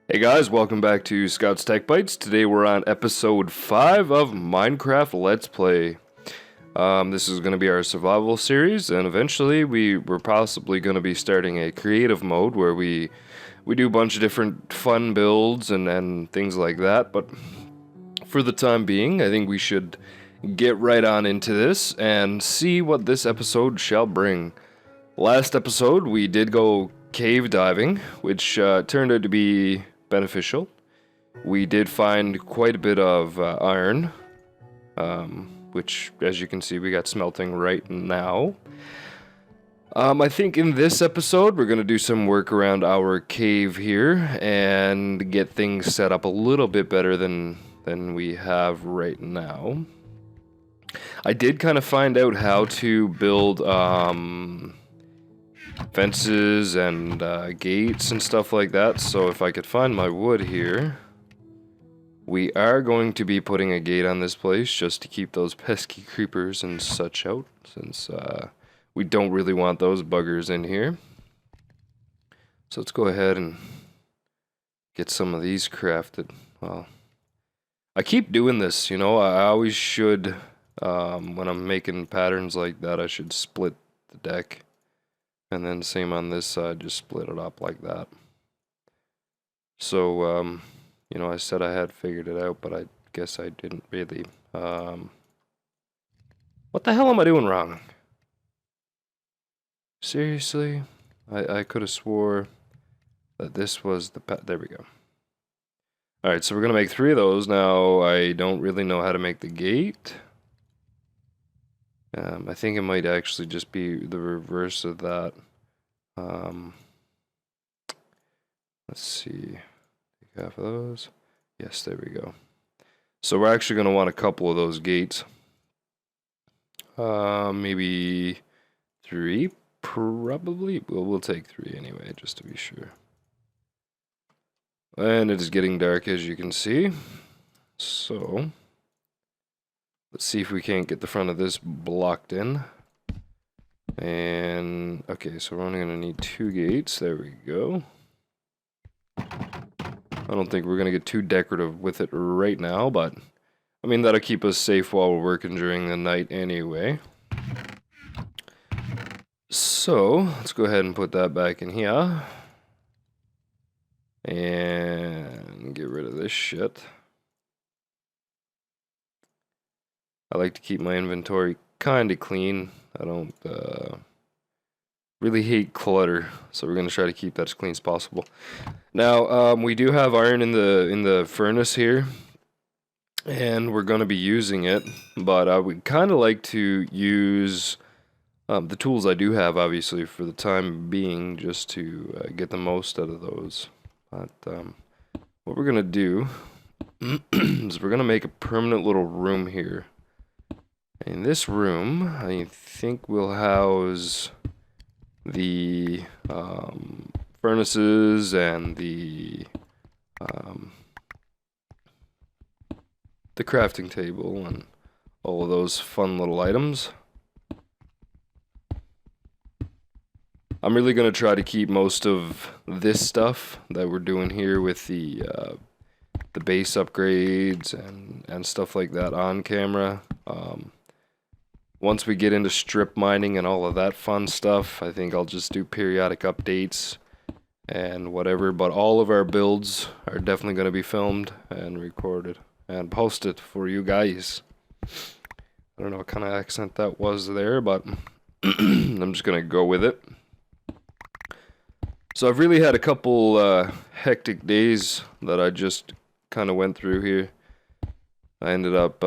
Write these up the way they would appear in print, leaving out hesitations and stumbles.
Hey guys, welcome back to Scout's Tech Bites. Today we're on episode 5 of Minecraft Let's Play. This is going to be our survival series, and eventually we're possibly going to be starting a creative mode where we do a bunch of different fun builds and things like that. But for the time being, I think we should get right on into this and see what this episode shall bring. Last episode, we did go cave diving, which turned out to be beneficial. We did find quite a bit of iron, which, as you can see, we got smelting right now. I think in this episode, we're going to do some work around our cave here and get things set up a little bit better than we have right now. I did kind of find out how to build fences and gates and stuff like that, so if I could find my wood here, we are going to be putting a gate on this place just to keep those pesky creepers and such out, since we don't really want those buggers in here. So let's go ahead and get some of these crafted. Well, I keep doing this, you know, I always should, when I'm making patterns like that, I should split the deck. And then same on this side, just split it up like that. So, you know, I said I had figured it out, but I guess I didn't really. What the hell am I doing wrong? Seriously? I could have swore that this was the there we go. Alright, so we're going to make 3 of those. Now, I don't really know how to make the gate. I think it might actually just be the reverse of that. Let's see. Take half of those. Yes, there we go. So we're actually going to want a couple of those gates. Maybe 3, probably. Well, we'll take 3 anyway, just to be sure. And it is getting dark, as you can see. So let's see if we can't get the front of this blocked in. And, okay, so we're only going to need 2 gates. There we go. I don't think we're going to get too decorative with it right now, but, I mean, that'll keep us safe while we're working during the night anyway. So, let's go ahead and put that back in here. And get rid of this shit. I like to keep my inventory kind of clean. I don't really hate clutter, so we're going to try to keep that as clean as possible. Now, we do have iron in the furnace here, and we're going to be using it, but I would kind of like to use the tools I do have, obviously, for the time being, just to get the most out of those. But what we're going to do is we're going to make a permanent little room here. In this room, I think we'll house the furnaces and the crafting table and all of those fun little items. I'm really going to try to keep most of this stuff that we're doing here with the base upgrades and stuff like that on camera. Once we get into strip mining and all of that fun stuff, I think I'll just do periodic updates and whatever, but all of our builds are definitely going to be filmed and recorded and posted for you guys. I don't know what kind of accent that was there, but I'm just going to go with it. So I've really had a couple hectic days that I just kind of went through here. I ended up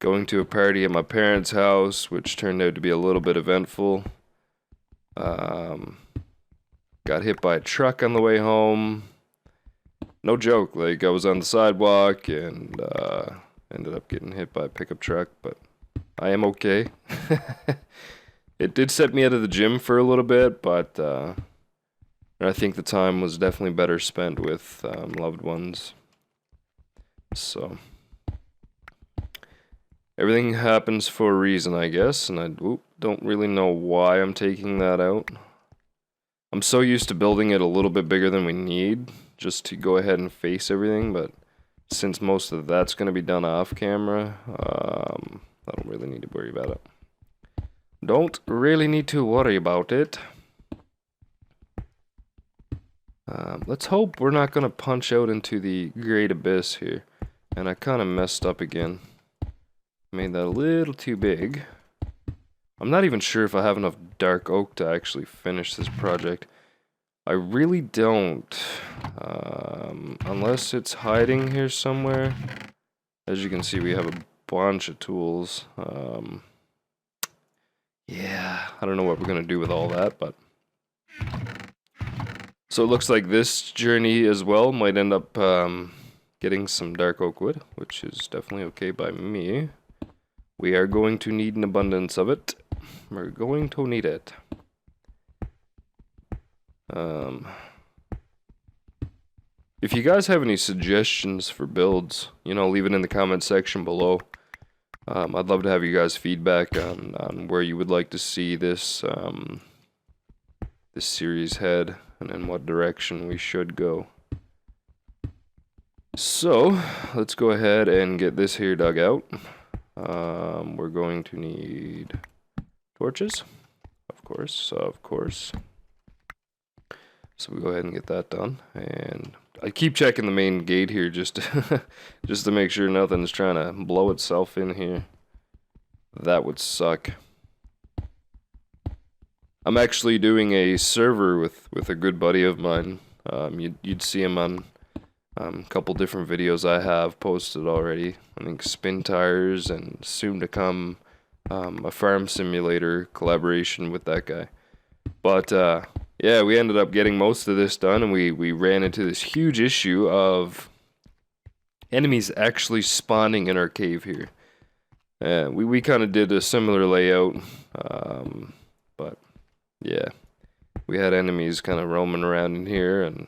going to a party at my parents' house, which turned out to be a little bit eventful. Got hit by a truck on the way home. No joke, like I was on the sidewalk and ended up getting hit by a pickup truck, but I am okay. It did set me out of the gym for a little bit, but I think the time was definitely better spent with loved ones. So everything happens for a reason, I guess, and I don't really know why I'm taking that out. I'm so used to building it a little bit bigger than we need just to go ahead and face everything, but since most of that's going to be done off camera, I don't really need to worry about it. Don't really need to worry about it. Let's hope we're not going to punch out into the Great Abyss here. And I kind of messed up again. Made that a little too big. I'm not even sure if I have enough dark oak to actually finish this project. I really don't. Unless it's hiding here somewhere. As you can see, we have a bunch of tools. Yeah, I don't know what we're going to do with all that, but... So it looks like this journey as well might end up getting some dark oak wood, which is definitely okay by me. We are going to need an abundance of it. We're going to need it. If you guys have any suggestions for builds, you know, leave it in the comment section below. I'd love to have you guys feedback on where you would like to see this this series head and in what direction we should go. So let's go ahead and get this here dug out. We're going to need torches, of course. So we go ahead and get that done, and I keep checking the main gate here just to just to make sure nothing's trying to blow itself in here. That would suck. I'm actually doing a server with a good buddy of mine. You'd see him on a couple different videos I have posted already. I think Spin Tires and soon to come a farm simulator collaboration with that guy. But yeah, we ended up getting most of this done, and we ran into this huge issue of enemies actually spawning in our cave here. We kind of did a similar layout, but yeah, we had enemies kind of roaming around in here, and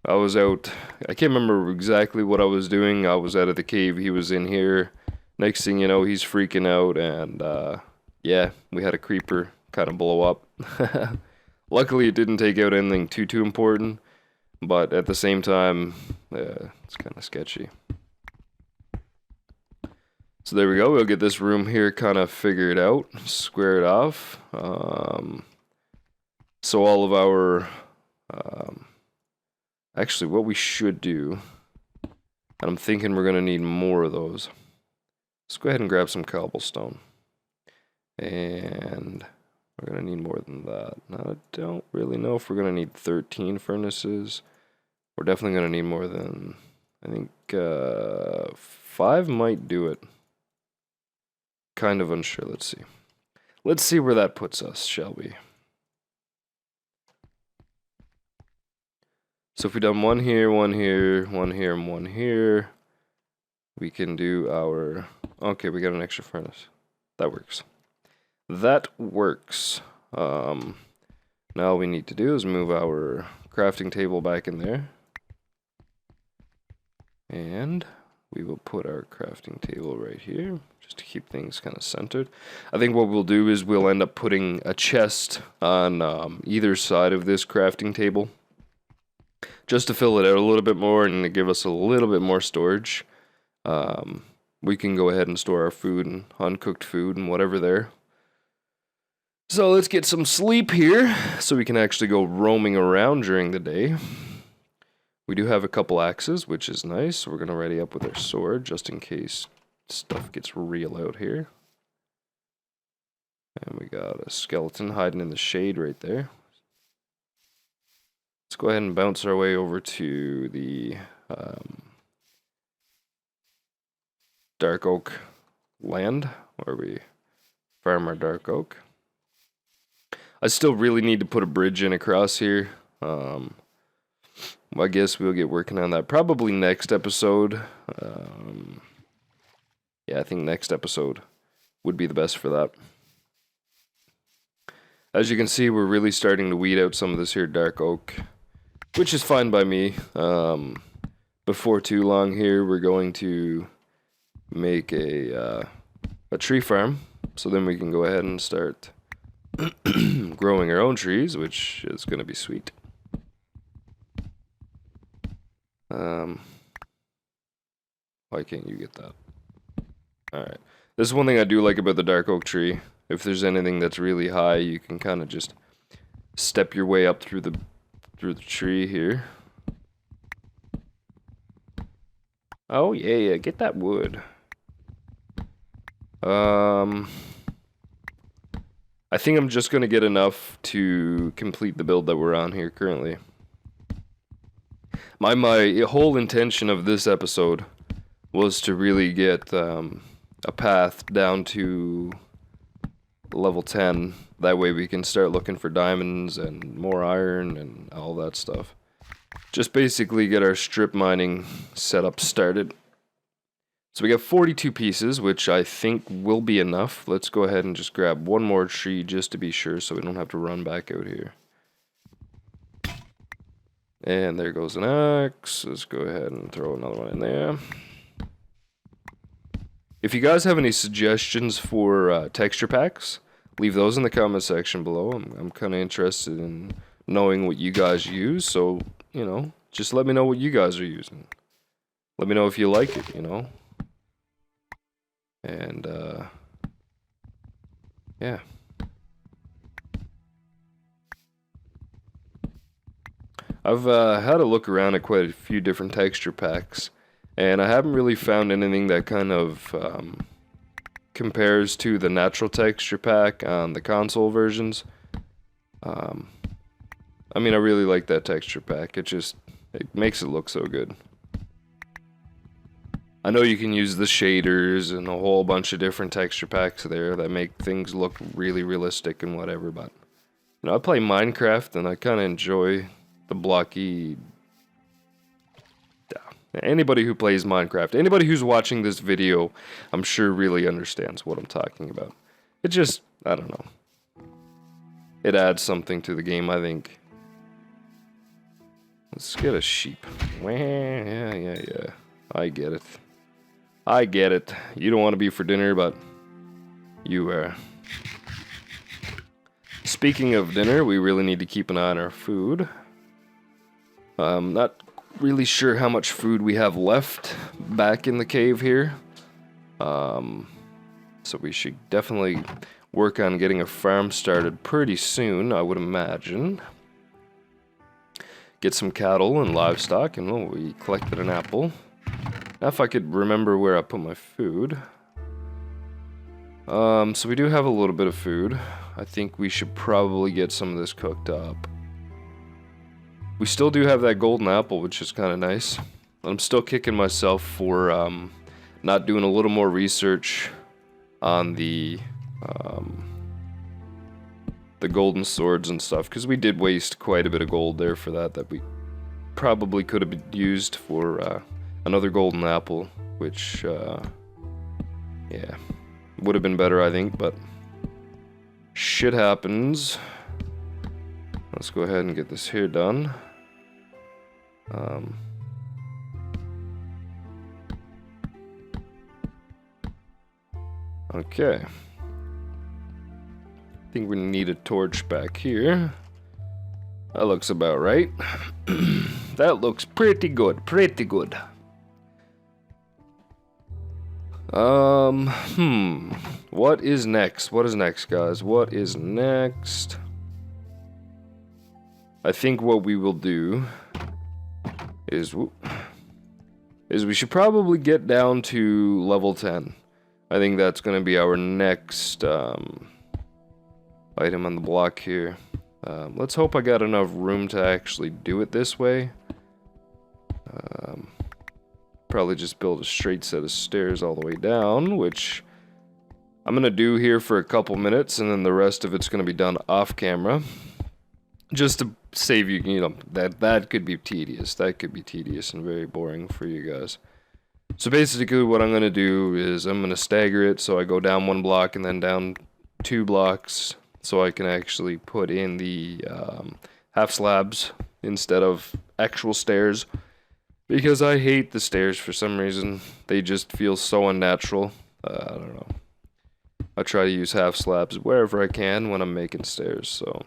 I was out. I can't remember exactly what I was doing. I was out of the cave. He was in here. Next thing you know, he's freaking out, and yeah, we had a creeper kind of blow up. Luckily, it didn't take out anything too important, but at the same time, it's kind of sketchy. So there we go. We'll get this room here kind of figured out, squared off. So all of our, actually, what we should do, and I'm thinking we're gonna need more of those. Let's go ahead and grab some cobblestone, and we're gonna need more than that. Now, I don't really know if we're gonna need 13 furnaces. We're definitely gonna need more than, I think, 5 might do it. Kind of unsure. Let's see. Let's see where that puts us, shall we? So if we've done one here, one here, one here, and one here, we can do our... Okay, we got an extra furnace. That works. That works. Now all we need to do is move our crafting table back in there. And we will put our crafting table right here, just to keep things kind of centered. I think what we'll do is we'll end up putting a chest on either side of this crafting table, just to fill it out a little bit more and to give us a little bit more storage. We can go ahead and store our food and uncooked food and whatever there. So let's get some sleep here so we can actually go roaming around during the day. We do have a couple axes, which is nice. We're going to ready up with our sword just in case stuff gets real out here. And we got a skeleton hiding in the shade right there. Let's go ahead and bounce our way over to the dark oak land where we farm our dark oak. I still really need to put a bridge in across here. I guess we'll get working on that probably next episode. Yeah, I think next episode would be the best for that. As you can see, we're really starting to weed out some of this here dark oak, which is fine by me. Before too long here, we're going to make a tree farm, so then we can go ahead and start growing our own trees, which is going to be sweet. Why can't you get that? Alright. This is one thing I do like about the dark oak tree. If there's anything that's really high, you can kind of just step your way up through the tree here. Oh yeah, get that wood. I think I'm just gonna get enough to complete the build that we're on here currently. My whole intention of this episode was to really get a path down to level 10. That way we can start looking for diamonds and more iron and all that stuff. Just basically get our strip mining setup started. So we got 42 pieces, which I think will be enough. Let's go ahead and just grab one more tree just to be sure so we don't have to run back out here. And there goes an axe. Let's go ahead and throw another one in there. If you guys have any suggestions for texture packs, leave those in the comment section below. I'm kind of interested in knowing what you guys use, so, you know, just let me know what you guys are using. Let me know if you like it, you know. And, yeah. I've had a look around at quite a few different texture packs, and I haven't really found anything that kind of compares to the natural texture pack on the console versions. I mean, I really like that texture pack. It makes it look so good. I know you can use the shaders and a whole bunch of different texture packs there that make things look really realistic and whatever, but, you know, I play Minecraft and I kind of enjoy the blocky... Anybody who plays Minecraft, anybody who's watching this video, I'm sure really understands what I'm talking about. It just, I don't know. It adds something to the game, I think. Let's get a sheep. Yeah. I get it. I get it. You don't want to be for dinner, but you are. Speaking of dinner, we really need to keep an eye on our food. Not really sure how much food we have left back in the cave here. So we should definitely work on getting a farm started pretty soon, I would imagine. Get some cattle and livestock, and oh, we collected an apple. Now if I could remember where I put my food. So we do have a little bit of food. I think we should probably get some of this cooked up. We still do have that golden apple, which is kind of nice. I'm still kicking myself for not doing a little more research on the golden swords and stuff, because we did waste quite a bit of gold there for that we probably could have used for another golden apple, which yeah, would have been better, I think, but shit happens. Let's go ahead and get this here done. Okay. I think we need a torch back here. That looks about right. That looks pretty good, pretty good. What is next? What is next, guys? What is next? I think what we will do is we should probably get down to level 10. I think that's going to be our next item on the block here. Let's hope I got enough room to actually do it this way. Probably just build a straight set of stairs all the way down, which I'm going to do here for a couple minutes, and then the rest of it's going to be done off camera. Just to save you, you know, that could be tedious. That could be tedious and very boring for you guys. So basically what I'm going to do is I'm going to stagger it so I go down one block and then down 2 blocks so I can actually put in the half slabs instead of actual stairs. Because I hate the stairs for some reason. They just feel so unnatural. I don't know. I try to use half slabs wherever I can when I'm making stairs. So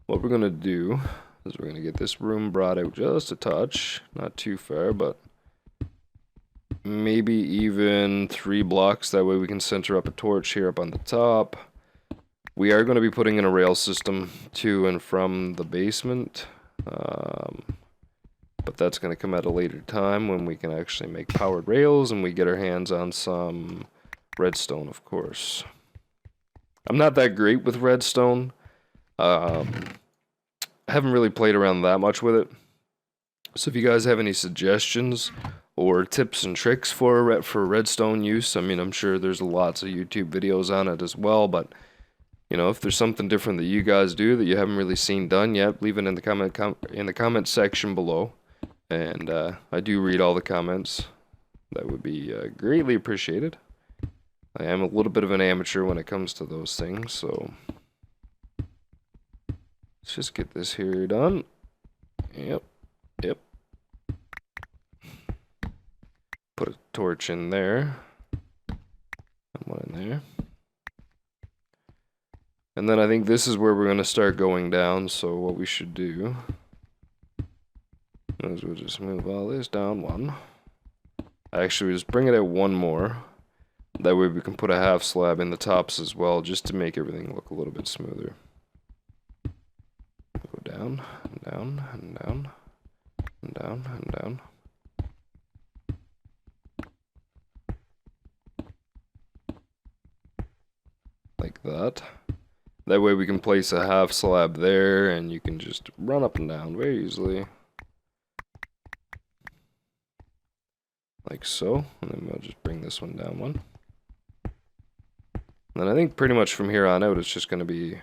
what we're gonna do is we're gonna get this room brought out just a touch, not too far, but maybe even 3 blocks. That way we can center up a torch here up on the top. We are going to be putting in a rail system to and from the basement, but that's going to come at a later time when we can actually make powered rails and we get our hands on some redstone, of course. I'm not that great with redstone. I haven't really played around that much with it. So if you guys have any suggestions or tips and tricks for redstone use, I mean, I'm sure there's lots of YouTube videos on it as well, but you know, if there's something different that you guys do that you haven't really seen done yet, leave it in the comment section below. And I do read all the comments. That would be greatly appreciated. I am a little bit of an amateur when it comes to those things, so let's just get this here done. Yep. Put a torch in there. And one in there. And then I think this is where we're going to start going down, so what we should do is we'll just move all this down one. Actually, just bring it out one more. That way we can put a half slab in the tops as well, just to make everything look a little bit smoother. Go down, and down, and down, and down, and down. Like that. That way we can place a half slab there and you can just run up and down very easily. Like so. And then we'll just bring this one down one. And then I think pretty much from here on out it's just going to be,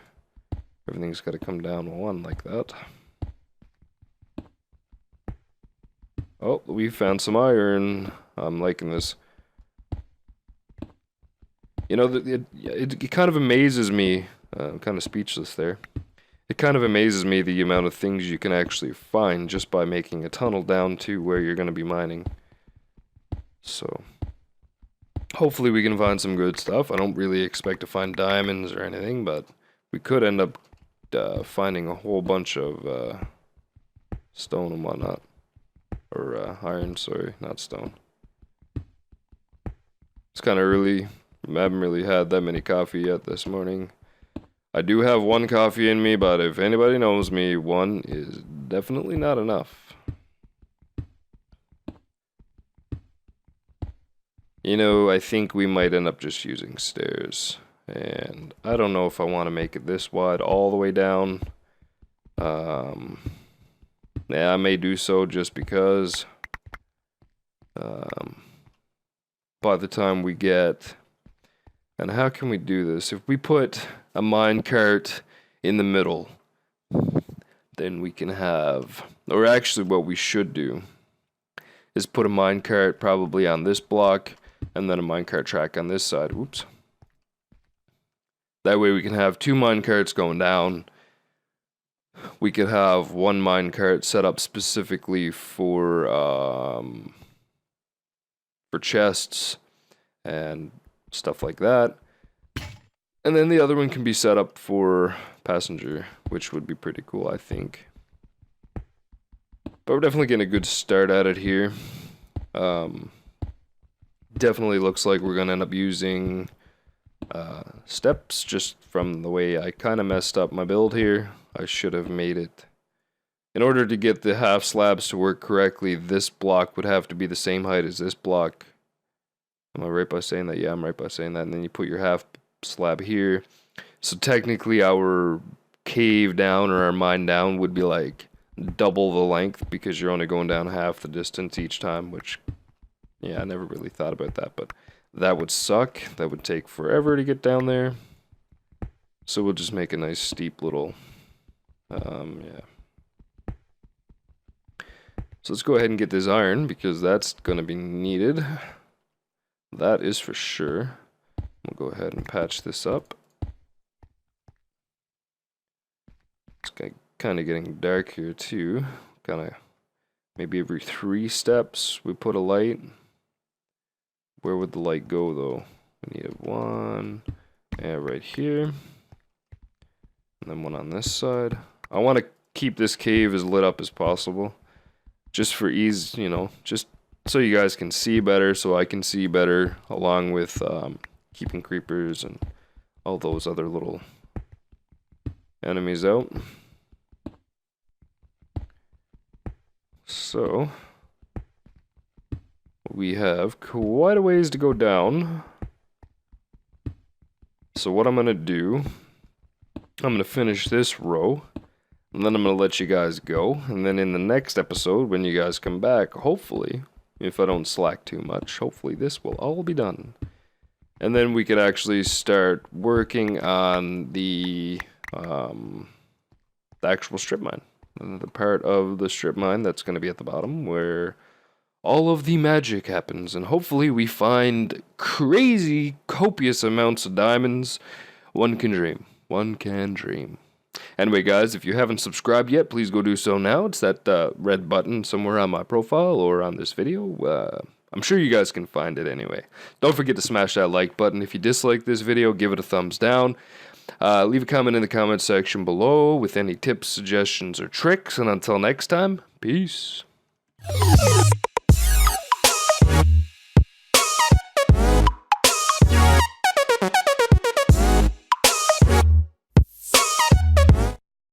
everything's got to come down one like that. Oh, we found some iron. I'm liking this. You know, it kind of amazes me. I'm kind of speechless there. It kind of amazes me the amount of things you can actually find just by making a tunnel down to where you're going to be mining. So, hopefully we can find some good stuff. I don't really expect to find diamonds or anything, but we could end up finding a whole bunch of stone and whatnot. Or iron, sorry, not stone. It's kind of early. I haven't really had that many coffee yet this morning. I do have 1 coffee in me, but if anybody knows me, 1 is definitely not enough. You know, I think we might end up just using stairs. And I don't know if I want to make it this wide all the way down. Yeah, I may do so just because by the time we get... And how can we do this? If we put a minecart in the middle, then we can have... Or actually what we should do is put a minecart probably on this block and then a minecart track on this side. Oops. That way we can have 2 minecarts going down. We could have 1 minecart set up specifically for chests and stuff like that. And then the other one can be set up for passenger, which would be pretty cool, I think. But we're definitely getting a good start at it here. Definitely looks like we're going to end up using steps just from the way I kind of messed up my build here. I should have made it. In order to get the half slabs to work correctly, this block would have to be the same height as this block. Am I right by saying that? Yeah, I'm right by saying that. And then you put your half slab here. So technically our cave down or our mine down would be like double the length because you're only going down half the distance each time, which, yeah, I never really thought about that, but that would suck. That would take forever to get down there. So we'll just make a nice steep little, yeah. So let's go ahead and get this iron because that's going to be needed. That is for sure. We'll go ahead and patch this up. It's kind of getting dark here too. Kind of maybe every 3 steps we put a light. Where would the light go though? We need one, right here. And then one on this side. I want to keep this cave as lit up as possible. Just for ease, you know, just so you guys can see better, so I can see better, along with keeping creepers and all those other little enemies out. So, we have quite a ways to go down. So what I'm going to do, I'm going to finish this row, and then I'm going to let you guys go. And then in the next episode, when you guys come back, hopefully, if I don't slack too much, hopefully this will all be done. And then we could actually start working on the actual strip mine. The part of the strip mine that's going to be at the bottom where all of the magic happens, and hopefully we find crazy, copious amounts of diamonds. One can dream. One can dream. Anyway, guys, if you haven't subscribed yet, please go do so now. It's that red button somewhere on my profile or on this video. I'm sure you guys can find it anyway. Don't forget to smash that like button. If you dislike this video, give it a thumbs down. Leave a comment in the comment section below with any tips, suggestions, or tricks. And until next time, peace.